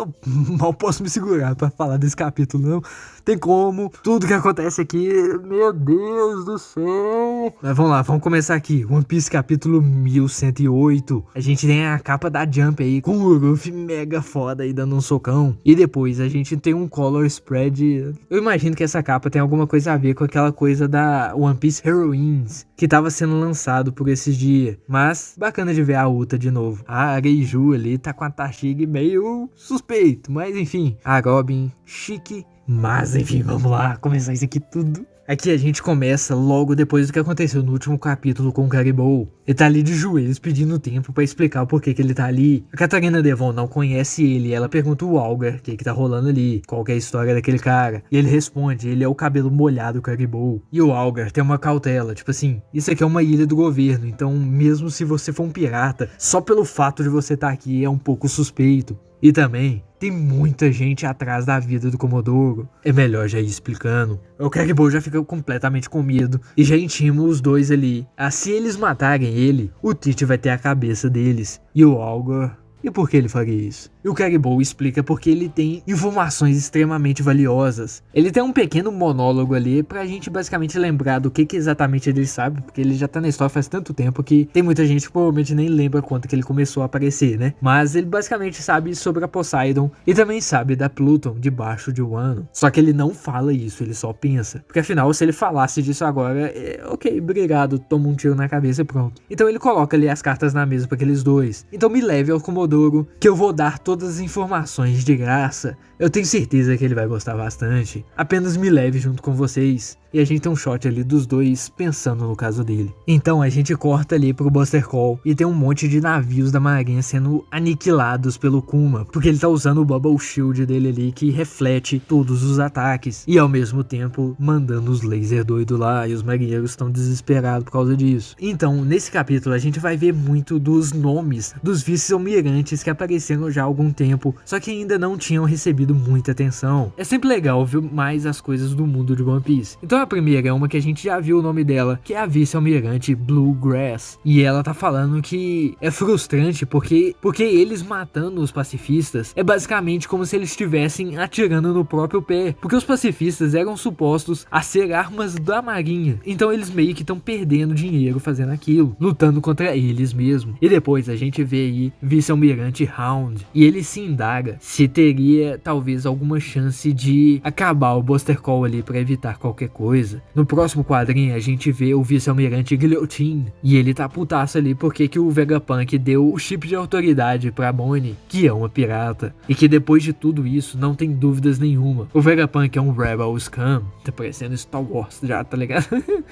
eu mal posso me segurar pra falar desse capítulo, não tem como. Tudo que acontece aqui, meu Deus do céu. Mas vamos lá, vamos começar aqui. One Piece capítulo 1108. A gente tem a capa da Jump aí, com o Luffy mega foda aí dando um socão. E depois a gente tem um color spread. Eu imagino que essa capa tem alguma coisa a ver com aquela coisa da One Piece Heroines, que tava sendo lançado por esses dias. Mas bacana de ver a Uta de novo. A Areiju ali tá com a Tashig meio suspeito, mas enfim. A Robin, chique. Mas enfim, vamos lá, começar isso aqui tudo. Aqui a gente começa logo depois do que aconteceu no último capítulo com o Caribou. Ele tá ali de joelhos pedindo tempo pra explicar o porquê que ele tá ali. A Catarina Devon não conhece ele, ela pergunta o Algar o que tá rolando ali, qual que é a história daquele cara. E ele responde, ele é o cabelo molhado Caribou. E o Algar tem uma cautela, tipo assim, isso aqui é uma ilha do governo, então mesmo se você for um pirata, só pelo fato de você estar aqui é um pouco suspeito. E também, tem muita gente atrás da vida do Comodoro. É melhor já ir explicando. O Caribou já fica completamente com medo e já intima os dois ali. Se eles matarem ele, o Tite vai ter a cabeça deles. E o Algar... E por que ele faria isso? E o Caribou explica porque ele tem informações extremamente valiosas. Ele tem um pequeno monólogo ali pra gente basicamente lembrar do que exatamente ele sabe, porque ele já tá na história faz tanto tempo que tem muita gente que provavelmente nem lembra quanto que ele começou a aparecer, né? Mas ele basicamente sabe sobre a Poseidon e também sabe da Pluton debaixo de Wano. Só que ele não fala isso, ele só pensa. Porque afinal, se ele falasse disso agora, ok, obrigado, toma um tiro na cabeça e pronto. Então ele coloca ali as cartas na mesa pra aqueles dois. Então me leve ao Comodoro, que eu vou dar todas as informações de graça. Eu tenho certeza que ele vai gostar bastante. Apenas me leve junto com vocês. E a gente tem um shot ali dos dois pensando no caso dele. Então a gente corta ali pro Buster Call e tem um monte de navios da marinha sendo aniquilados pelo Kuma, porque ele tá usando o Bubble Shield dele ali que reflete todos os ataques e ao mesmo tempo mandando os lasers doidos lá, e os marinheiros estão desesperados por causa disso. Então nesse capítulo a gente vai ver muito dos nomes dos vice-almirantes que apareceram já há algum tempo, só que ainda não tinham recebido muita atenção. É sempre legal ver mais as coisas do mundo de One Piece. Então a primeira é uma que a gente já viu o nome dela, que é a vice-almirante Bluegrass. E ela tá falando que é frustrante porque eles matando os pacifistas é basicamente como se eles estivessem atirando no próprio pé. Porque os pacifistas eram supostos a ser armas da marinha. Então eles meio que estão perdendo dinheiro fazendo aquilo, lutando contra eles mesmo. E depois a gente vê aí vice-almirante Hound. E ele se indaga se teria talvez alguma chance de acabar o Buster Call ali pra evitar qualquer coisa. No próximo quadrinho a gente vê o vice-almirante Guillotine e ele tá putaço ali porque que o Vegapunk deu o chip de autoridade pra Bonnie, que é uma pirata, e que depois de tudo isso não tem dúvidas nenhuma, o Vegapunk é um Rebel Scum. Tá parecendo Star Wars já, tá ligado?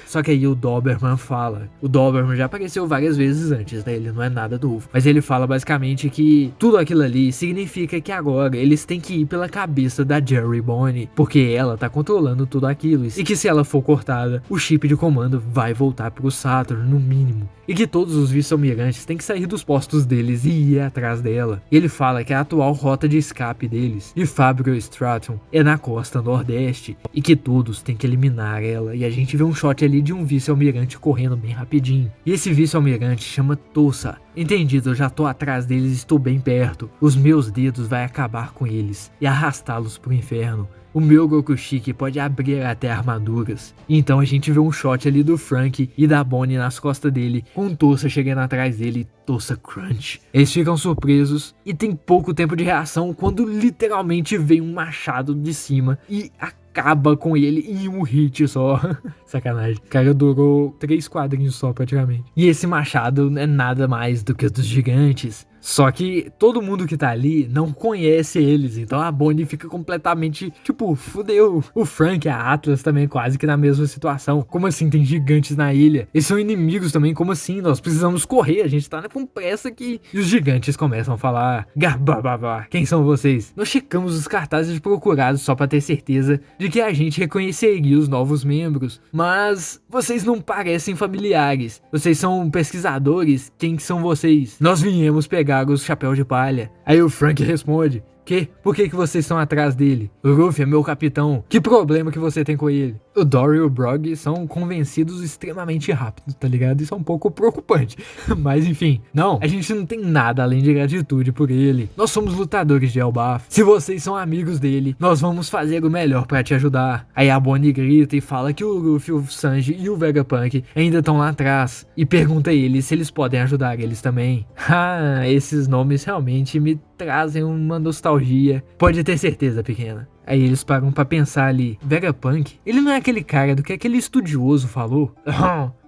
Só que aí o Doberman fala, o Doberman já apareceu várias vezes antes, né? Ele não é nada novo, mas ele fala basicamente que tudo aquilo ali significa que agora eles têm que ir pela cabeça da Jerry Bonnie, porque ela tá controlando tudo aquilo, e que se ela for cortada, o chip de comando vai voltar pro Saturn no mínimo, e que todos os vice-almirantes têm que sair dos postos deles e ir atrás dela. E ele fala que a atual rota de escape deles, de Fabio Straton, é na costa nordeste, e que todos têm que eliminar ela. E a gente vê um shot ali de um vice-almirante correndo bem rapidinho, e esse vice-almirante chama Tosa. Entendido, eu já tô atrás deles, estou bem perto. Os meus dedos vai acabar com eles e arrastá-los pro inferno. O meu Gokushiki pode abrir até armaduras. Então a gente vê um shot ali do Frank e da Bonnie nas costas dele, com Tosa chegando atrás dele, Tosa Crunch. Eles ficam surpresos e tem pouco tempo de reação quando literalmente vem um machado de cima e acaba com ele em um hit só. Sacanagem. O cara durou 3 quadrinhos só praticamente. E esse machado é nada mais do que o dos gigantes. Só que todo mundo que tá ali não conhece eles, então a Bonnie fica completamente, tipo, fudeu. O Frank e a Atlas também quase que na mesma situação. Como assim tem gigantes na ilha? Eles são inimigos também, como assim? Nós precisamos correr, a gente tá com pressa aqui. E os gigantes começam a falar, gabababá, quem são vocês? Nós checamos os cartazes de procurados só pra ter certeza de que a gente reconheceria os novos membros. Mas vocês não parecem familiares. Vocês são pesquisadores? Quem são vocês? Nós viemos pegar os chapéus de palha. Aí o Frank responde, Que? Por que vocês estão atrás dele? O Ruffy é meu capitão. Que problema que você tem com ele? O Dory e o Brog são convencidos extremamente rápido, tá ligado? Isso é um pouco preocupante. Mas enfim, não, a gente não tem nada além de gratitude por ele. Nós somos lutadores de Elbaf. Se vocês são amigos dele, nós vamos fazer o melhor pra te ajudar. Aí a Bonnie grita e fala que o Ruffy, o Sanji e o Vegapunk ainda estão lá atrás. E pergunta a eles se eles podem ajudar eles também. Ah, esses nomes realmente me trazem uma nostalgia. Pode ter certeza, pequena. Aí eles param pra pensar ali, Vegapunk, ele não é aquele cara do que aquele estudioso falou?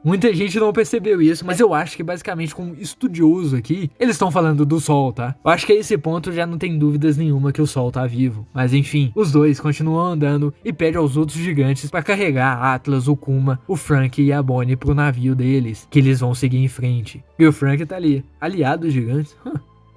Muita gente não percebeu isso, mas eu acho que basicamente com estudioso aqui, eles estão falando do Sol, tá? Eu acho que a esse ponto já não tem dúvidas nenhuma que o Sol tá vivo. Mas enfim, os dois continuam andando e pedem aos outros gigantes pra carregar Atlas, o Kuma, o Frank e a Bonnie pro navio deles, que eles vão seguir em frente. E o Frank tá ali, aliado dos gigantes.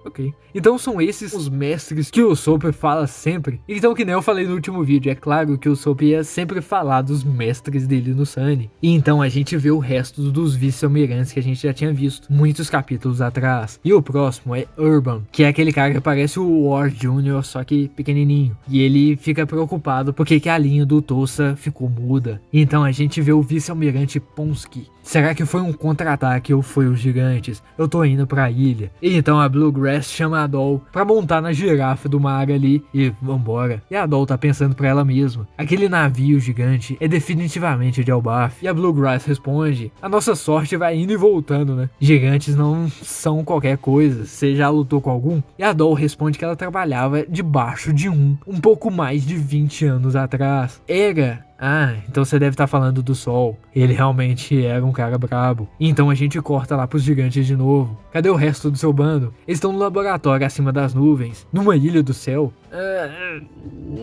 Ok. Então são esses os mestres que o Usopp fala sempre. Então, que nem eu falei no último vídeo, é claro que o Usopp ia sempre falar dos mestres dele no Sunny. E então a gente vê o resto dos vice-almirantes que a gente já tinha visto muitos capítulos atrás. E o próximo é Urban, que é aquele cara que parece o War Jr., só que pequenininho. E ele fica preocupado porque que a linha do Tosa ficou muda. E então a gente vê o vice-almirante Ponsky. Será que foi um contra-ataque ou foi os gigantes? Eu tô indo pra ilha. E então a Bluegrass chama a Doll pra montar na girafa do mar ali e vambora. E a Doll tá pensando pra ela mesma. Aquele navio gigante é definitivamente de Elbaf. E a Bluegrass responde, a nossa sorte vai indo e voltando, né? Gigantes não são qualquer coisa. Você já lutou com algum? E a Doll responde que ela trabalhava debaixo de um pouco mais de 20 anos atrás. Era... Ah, então você deve estar falando do Sol. Ele realmente era um cara brabo. Então a gente corta lá pros gigantes de novo. Cadê o resto do seu bando? Eles estão no laboratório acima das nuvens. Numa ilha do céu?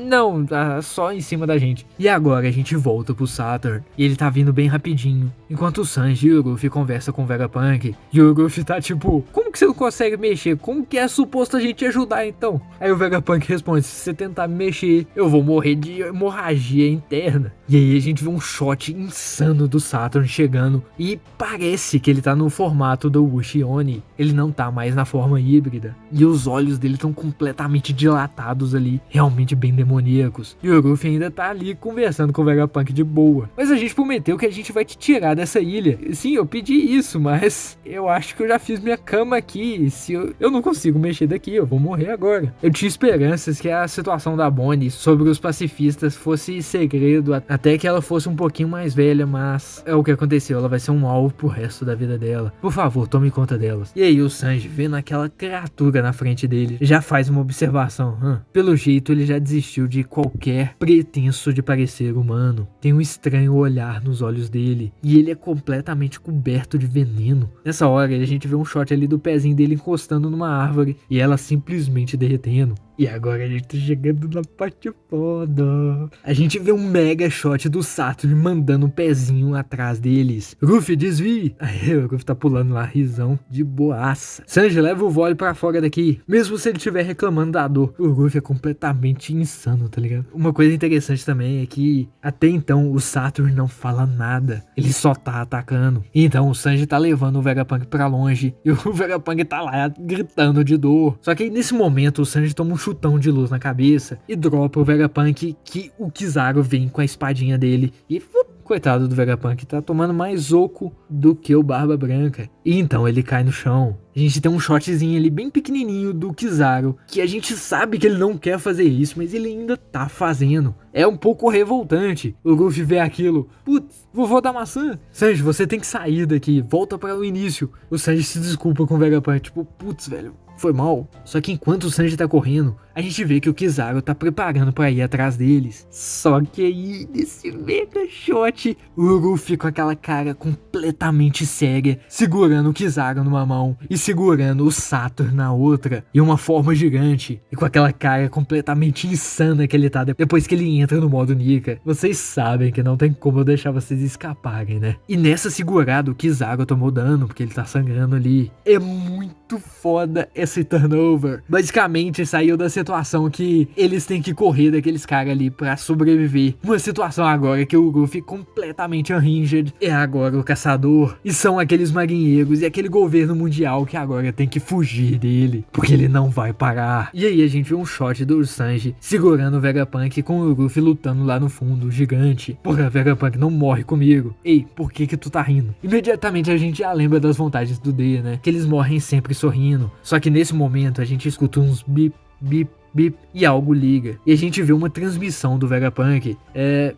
Não, só em cima da gente. E agora a gente volta pro Saturn. E ele tá vindo bem rapidinho. Enquanto o Sanji e o Ruffy conversa com o Vegapunk. E o Ruffy tá tipo, como que você não consegue mexer? Como que é suposto a gente ajudar então? Aí o Vegapunk responde, se você tentar me mexer, eu vou morrer de hemorragia interna. E aí a gente vê um shot insano do Saturn chegando. E parece que ele tá no formato do Ushioni. Ele não tá mais na forma híbrida. E os olhos dele estão completamente dilatados ali. Realmente bem demoníacos. E o Ruffy ainda tá ali conversando com o Vegapunk de boa. Mas a gente prometeu que a gente vai te tirar dessa ilha. Sim, eu pedi isso, mas eu acho que eu já fiz minha cama aqui. Se eu não consigo mexer daqui, eu vou morrer agora. Eu tinha esperanças que a situação da Bonnie sobre os pacifistas fosse segredo até que ela fosse um pouquinho mais velha, mas é o que aconteceu, ela vai ser um alvo pro resto da vida dela. Por favor, tome conta delas. E aí o Sanji, vendo aquela criatura na frente dele, já faz uma observação. Pelo jeito ele já desistiu de qualquer pretenso de parecer humano. Tem um estranho olhar nos olhos dele, e ele é completamente coberto de veneno. Nessa hora a gente vê um shot ali do pezinho dele encostando numa árvore, e ela simplesmente derretendo. E agora a gente tá chegando na parte foda. A gente vê um mega shot do Saturn mandando um pezinho atrás deles. Ruffy, desvie! Aí o Ruffy tá pulando lá, risão de boaça. Sanji, leva o vôlei pra fora daqui. Mesmo se ele estiver reclamando da dor. O Ruffy é completamente insano, tá ligado? Uma coisa interessante também é que até então o Saturn não fala nada. Ele só tá atacando. Então o Sanji tá levando o Vegapunk pra longe. E o Vegapunk tá lá gritando de dor. Só que aí nesse momento o Sanji toma um chutão de luz na cabeça e dropa o Vegapunk, que o Kizaru vem com a espadinha dele e coitado do Vegapunk, tá tomando mais oco do que o Barba Branca. E então ele cai no chão. A gente tem um shotzinho ali bem pequenininho do Kizaru, que a gente sabe que ele não quer fazer isso, mas ele ainda tá fazendo. É um pouco revoltante. O Luffy vê aquilo. Putz, vovô da maçã. Sanji, você tem que sair daqui. Volta para o início. O Sanji se desculpa com o Vegapunk. Tipo, putz, velho, foi mal. Só que enquanto o Sanji tá correndo, a gente vê que o Kizaru tá preparando pra ir atrás deles. Só que aí, nesse mega shot, o Luffy com aquela cara completamente séria, segurando o Kizaru numa mão e segurando o Saturn na outra, e uma forma gigante, e com aquela cara completamente insana que ele tá depois que ele entra no modo Nika. Vocês sabem que não tem como eu deixar vocês escaparem, né? E nessa segurada, o Kizaru tomou dano, porque ele tá sangrando ali. É muito foda esse turnover. Basicamente, saiu da situação que eles têm que correr daqueles caras ali pra sobreviver. Uma situação agora que o Luffy completamente unhinged é agora o caçador. E são aqueles marinheiros e aquele governo mundial que que agora tem que fugir dele, porque ele não vai parar. E aí a gente vê um shot do Sanji segurando o Vegapunk com o Luffy lutando lá no fundo, gigante. Porra, Vegapunk, não morre comigo. Ei, por que tu tá rindo? Imediatamente a gente já lembra das vontades do D, né? Que eles morrem sempre sorrindo. Só que nesse momento a gente escuta uns bip, bip, bip, e algo liga. E a gente vê uma transmissão do Vegapunk.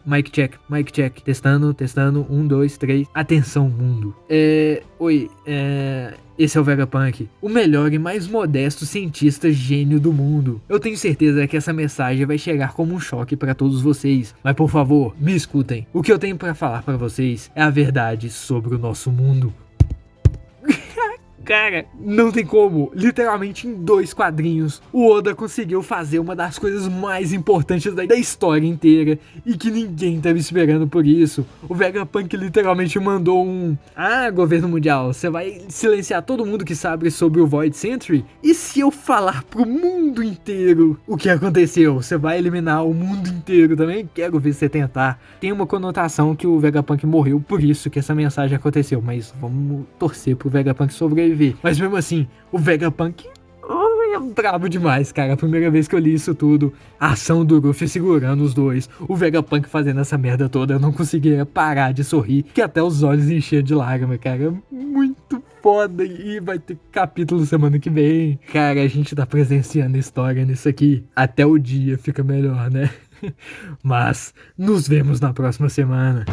Mic check, testando, 1, 2, 3, atenção mundo. Esse é o Vegapunk, o melhor e mais modesto cientista gênio do mundo. Eu tenho certeza que essa mensagem vai chegar como um choque pra todos vocês, mas por favor, me escutem. O que eu tenho pra falar pra vocês é a verdade sobre o nosso mundo. Cara, não tem como. Literalmente em 2 quadrinhos, o Oda conseguiu fazer uma das coisas mais importantes da história inteira e que ninguém tava esperando por isso. O Vegapunk literalmente mandou governo mundial, você vai silenciar todo mundo que sabe sobre o Void Century? E se eu falar pro mundo inteiro o que aconteceu? Você vai eliminar o mundo inteiro também? Quero ver você tentar. Tem uma conotação que o Vegapunk morreu, por isso que essa mensagem aconteceu, mas vamos torcer pro Vegapunk sobreviver. Mas mesmo assim, o Vegapunk é brabo demais, cara. A primeira vez que eu li isso tudo, a ação do Luffy segurando os dois, o Vegapunk fazendo essa merda toda, eu não conseguia parar de sorrir, que até os olhos enchiam de lágrima, cara. Muito foda. E vai ter capítulo semana que vem. Cara, a gente tá presenciando história nisso aqui. Até o dia fica melhor, né? Mas nos vemos na próxima semana.